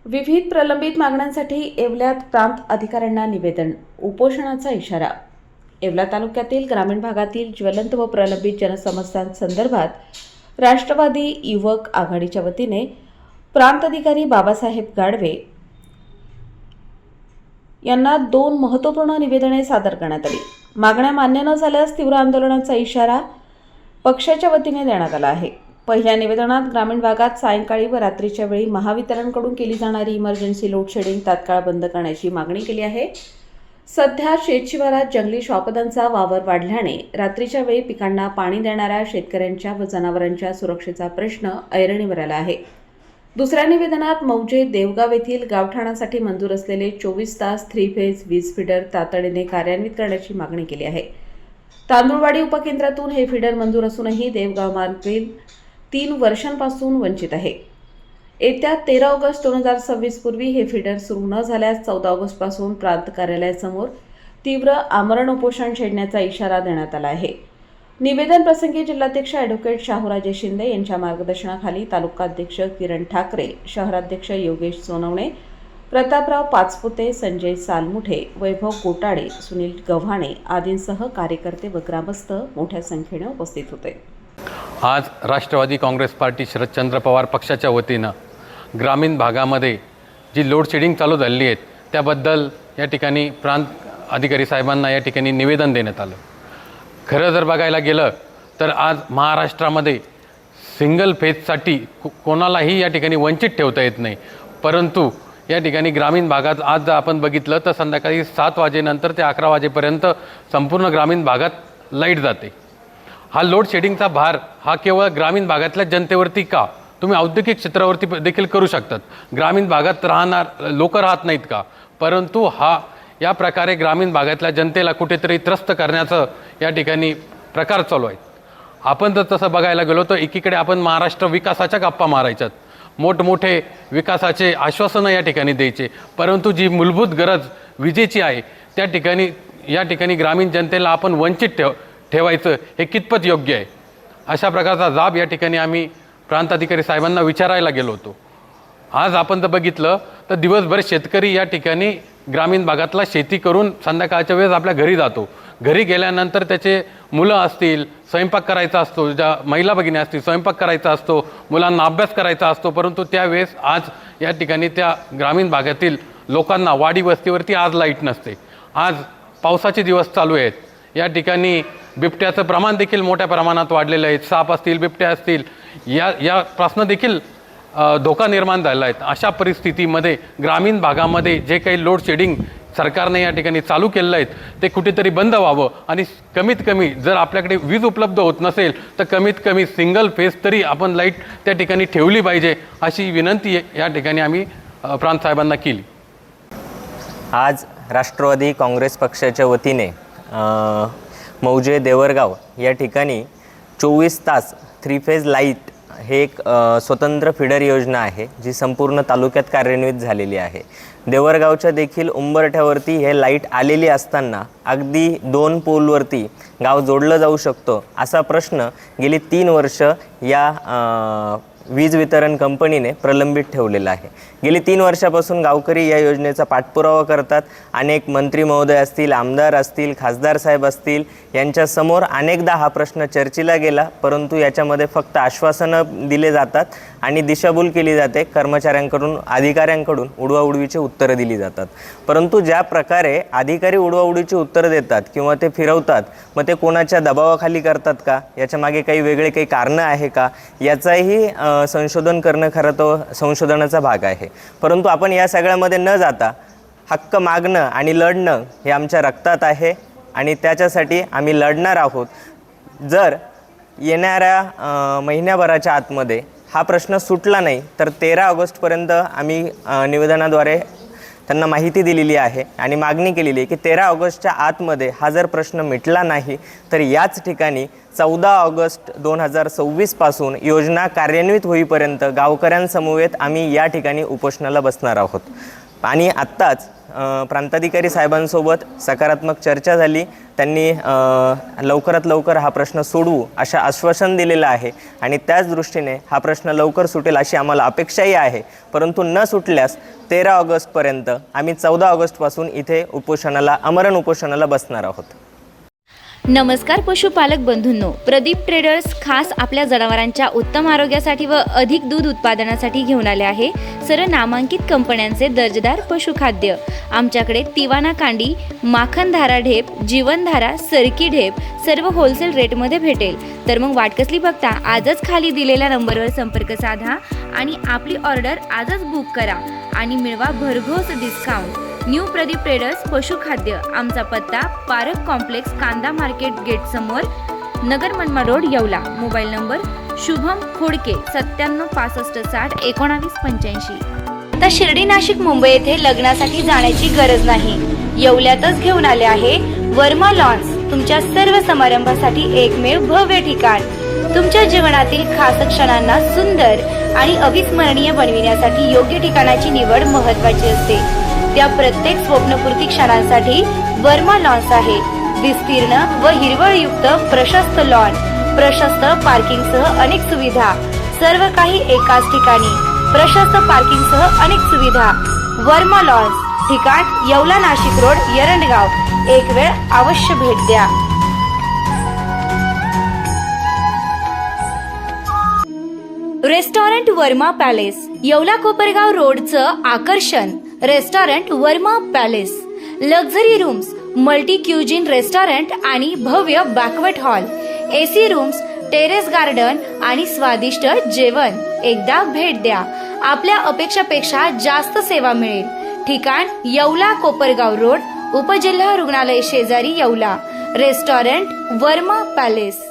विविध प्रलंबित मागण्यांसाठी येवल्यात प्रांत अधिकाऱ्यांना निवेदन, उपोषणाचा इशारा। येवला तालुक्यातील ग्रामीण भागातील ज्वलंत व प्रलंबित जनसमस्यांसंदर्भात राष्ट्रवादी युवक आघाडीच्या वतीने प्रांत अधिकारी बाबासाहेब गाडवे यांना 2 महत्त्वपूर्ण निवेदने सादर करण्यात आली। मागण्या मान्य न झाल्यास तीव्र आंदोलनाचा इशारा पक्षाच्या वतीने देण्यात आला आहे। पहिल्या निवेदनात ग्रामीण भागात सायंकाळी व रात्रीच्या वेळी महावितरणकडून केली जाणारी इमर्जन्सी लोड शेडिंग तात्काळ बंद करण्याची मागणी केली आहे। सध्या शेतशिवारात जंगली श्वापदांचा वावर वाढल्याने रात्रीच्या वेळी पिकांना पाणी देणाऱ्या शेतकऱ्यांच्या व जनावरांच्या सुरक्षेचा प्रश्न ऐरणीवर आला आहे। दुसऱ्या निवेदनात मौजे देवगाव येथील गावठाणासाठी मंजूर असलेले 24 तास 3 फेज वीज फीडर तातडीने कार्यान्वित करण्याची मागणी केली आहे। तांदुळवाडी उपकेंद्रातून हे फीडर मंजूर असूनही देवगाव मार्गील 3 वर्षांपासून वंचित आहे। येत्या 13 ऑगस्ट 2026 पूर्वी हे फीडर सुरू न झाल्यास 14 ऑगस्ट पासून प्रांत कार्यालयासमोर तीव्र आमरण उपोषण छेडण्याचा इशारा देण्यात आला आहे। निवेदन प्रसंगी जिल्हाध्यक्ष ॲडव्होकेट शाहूराजे शिंदे यांच्या मार्गदर्शनाखाली तालुकाध्यक्ष किरण ठाकरे, शहराध्यक्ष योगेश सोनवणे, प्रतापराव पाचपुते, संजय सालमुठे, वैभव कोटाडे, सुनील गव्हाणे आदींसह कार्यकर्ते व ग्रामस्थ मोठ्या संख्येने उपस्थित होते। आज राष्ट्रवादी काँग्रेस पार्टी शरदचंद्र पवार पक्षाच्या वतीनं ग्रामीण भागामध्ये जी लोड शेडिंग चालू झालेली आहे त्याबद्दल या ठिकाणी प्रांत अधिकारी साहेबांना या ठिकाणी निवेदन देण्यात आलं। खरं जर बघायला गेलं तर आज महाराष्ट्रामध्ये सिंगल फेजसाठी कोणालाही या ठिकाणी वंचित ठेवता येत नाही, परंतु या ठिकाणी ग्रामीण भागात आज आपण बघितलं तर संध्याकाळी 7 वाजेनंतर ते 11 वाजेपर्यंत संपूर्ण ग्रामीण भागात लाईट जाते। हा लोड शेडिंगचा भार हा केवळ ग्रामीण भागातल्या जनतेवरती का, तुम्ही औद्योगिक क्षेत्रावरती देखील करू शकतात, ग्रामीण भागात राहणार लोक राहत नाहीत का, परंतु हा या प्रकारे ग्रामीण भागातल्या जनतेला कुठेतरी त्रस्त करण्याचं या ठिकाणी प्रकार चालू आहे। आपण जर तसं बघायला गेलो तर एकीकडे आपण महाराष्ट्र विकासाच्या गप्पा मारायच्यात, मोठमोठे विकासाचे आश्वासनं या ठिकाणी द्यायचे, परंतु जी मूलभूत गरज विजेची आहे त्या ठिकाणी या ठिकाणी ग्रामीण जनतेला आपण वंचित ठेवायचं हे कितपत योग्य आहे, अशा प्रकारचा जाब या ठिकाणी आम्ही प्रांत अधिकारी साहेबांना विचारायला गेलो होतो। आज आपण जर बघितलं तर दिवसभर शेतकरी या ठिकाणी ग्रामीण भागातला शेती करून संध्याकाळच्या वेळेस आपल्या घरी जातो, घरी गेल्यानंतर त्याचे मुलं असतील, स्वयंपाक करायचा असतो, ज्या महिला भगिनी असतील स्वयंपाक करायचा असतो, मुलांना अभ्यास करायचा असतो, परंतु त्यावेळेस आज या ठिकाणी त्या ग्रामीण भागातील लोकांना वाडी वस्तीवरती आज लाईट नसते। आज पावसाचे दिवस चालू आहेत, या ठिकाणी बिबट्याचं प्रमाण देखील मोठ्या प्रमाणात वाढलेलं आहे, साप असतील, बिबट्या असतील, यापासून देखील धोका निर्माण झालेला आहे। अशा परिस्थितीमध्ये ग्रामीण भागामध्ये जे काही लोड शेडिंग सरकारने या ठिकाणी चालू केलेलं आहे ते कुठेतरी बंद व्हावं आणि कमीत कमी जर आपल्याकडे वीज उपलब्ध होत नसेल तर कमीत कमी सिंगल फेज तरी आपण लाईट त्या ठिकाणी ठेवली पाहिजे, अशी विनंती या ठिकाणी आम्ही प्रांत साहेबांना केली। आज राष्ट्रवादी काँग्रेस पक्षाच्या वतीने मौजे देवरगाव या ठिकाणी 24 तास 3 फेज लाईट हे एक स्वतंत्र फीडर योजना आहे जी संपूर्ण तालुक्यात कार्यान्वित झालेली आहे। देवरगावच्या देखील उंबरठ्यावरती हे लाईट आलेली असताना अगदी 2 पोलवरती गाव जोडलं जाऊ शकतो असा प्रश्न गेली 3 वर्ष या वीज वितरण कंपनीने प्रलंबित ठेवलेला आहे। गेली 3 वर्षापासून गावकरी या योजनेचा पाठपुरावा करतात। अनेक मंत्री महोदय असतील, आमदार असतील, खासदार साहेब असतील यांच्यासमोर अनेकदा हा प्रश्न चर्चेला गेला, परंतु याच्यामध्ये फक्त आश्वासनं दिले जातात आणि दिशाभूल केली जाते, कर्मचाऱ्यांकडून अधिकाऱ्यांकडून उडवाउडवीची उत्तरं दिली जातात। परंतु ज्या प्रकारे अधिकारी उडवाउडवीची उत्तरं देतात किंवा ते फिरवतात, मग ते कोणाच्या दबावाखाली करतात का, याच्या मागे काही वेगळे काही कारणं आहे का, याचाही संशोधन करणं खरं तो संशोधनाचा भाग आहे। परंतु आपण या सगळ्यामध्ये न जाता हक्क मागणं आणि लढणं हे आमच्या रक्तात आहे आणि त्याच्यासाठी आम्ही लढणार आहोत। जर येणाऱ्या महिन्याभराच्या आतमध्ये हा प्रश्न सुटला नाही तर 13 ऑगस्टपर्यंत आम्ही निवेदनाद्वारे त्यांना माहिती दिलेली आहे आणि मागणी केलेली आहे की 13 ऑगस्टच्या आतमध्ये हा जर प्रश्न मिटला नाही तर याच ठिकाणी 14 ऑगस्ट 2026 पासून योजना कार्यान्वित होईपर्यंत गावकऱ्यांसमवेत आम्ही या ठिकाणी उपोषणाला बसणार आहोत। आणि आत्ताच प्रांताधिकारी साहेबांसोबत सकारात्मक चर्चा झाली. त्यांनी लवकरात लवकर हा प्रश्न सोडवू अशा आश्वासन दिलेलं आहे आणि त्याच दृष्टीने हा प्रश्न लवकर सुटेल अशी आम्हाला अपेक्षाही आहे. परंतु न सुटल्यास 13 ऑगस्टपर्यंत आम्ही 14 ऑगस्टपासून इथे आमरण उपोषणाला बसणार आहोत. नमस्कार पशुपालक बंधूंनो, प्रदीप ट्रेडर्स खास आपल्या जनावरांच्या उत्तम आरोग्यासाठी व अधिक दूध उत्पादनासाठी घेऊन आले आहे नामांकित कंपन्यांचे दर्जेदार पशुखाद्य. आमच्याकडे तिवाना कांडी, माखनधारा ढेप, जीवनधारा, सरकी ढेप सर्व होलसेल रेटमध्ये भेटेल. तर मग वाट कसली बघता, आजच खाली दिलेल्या नंबरवर संपर्क साधा आणि आपली ऑर्डर आजच बुक करा आणि मिळवा भरघोस डिस्काउंट. न्यू प्रदीप ट्रेडर्स पशुखाद्य. आमचा पत्ता पारक कॉम्प्लेक्स, कांदा मार्केट गेट समोर, Nagar Manmad road, Yeola. Mobile number Shubham Khodke 97 65 60 19 85. आता शिर्डी, नाशिक, मुंबई येथे लग्नासाठी जाण्याची गरज नाही. येवल्यातच घेऊन आले आहे वर्मा लॉन्स. तुमच्या सर्व समारंभासाठी एकमेव भव्य ठिकाण. तुमच्या जीवनातील खास क्षणांना सुंदर आणि अविस्मरणीय बनविण्यासाठी योग्य ठिकाणाची निवड महत्त्वाची असते. त्या प्रत्येक स्वप्नपूर्ती क्षणांसाठी वर्मा लॉन्स आहे. विस्तीर्ण व हिरवळयुक्त प्रशस्त लॉन, प्रशस्त पार्किंगसह अनेक सुविधा, सर्व काही एकाच ठिकाणी. प्रशस्त पार्किंगसह अनेक सुविधा. वर्मा लॉन्स, ठिकाण येवला, नाशिक रोड, एरंडगाव. एक वेळ अवश्य भेट द्या. रेस्टॉरंट वर्मा पॅलेस, येवला कोपरगाव रोडचं आकर्षण. Restaurant Verma palace. Luxury rooms, multi cuisine restaurant आणि भव्य banquet hall, AC rooms, terrace garden आणि स्वादिष्ट जेवण. एकदा भेट द्या. आपल्या अपेक्षापेक्षा जास्त सेवा मिळेल. ठिकाण येवला कोपरगाव रोड, उपजिल्हा रुग्णालय शेजारी, येवला. Restaurant Verma palace.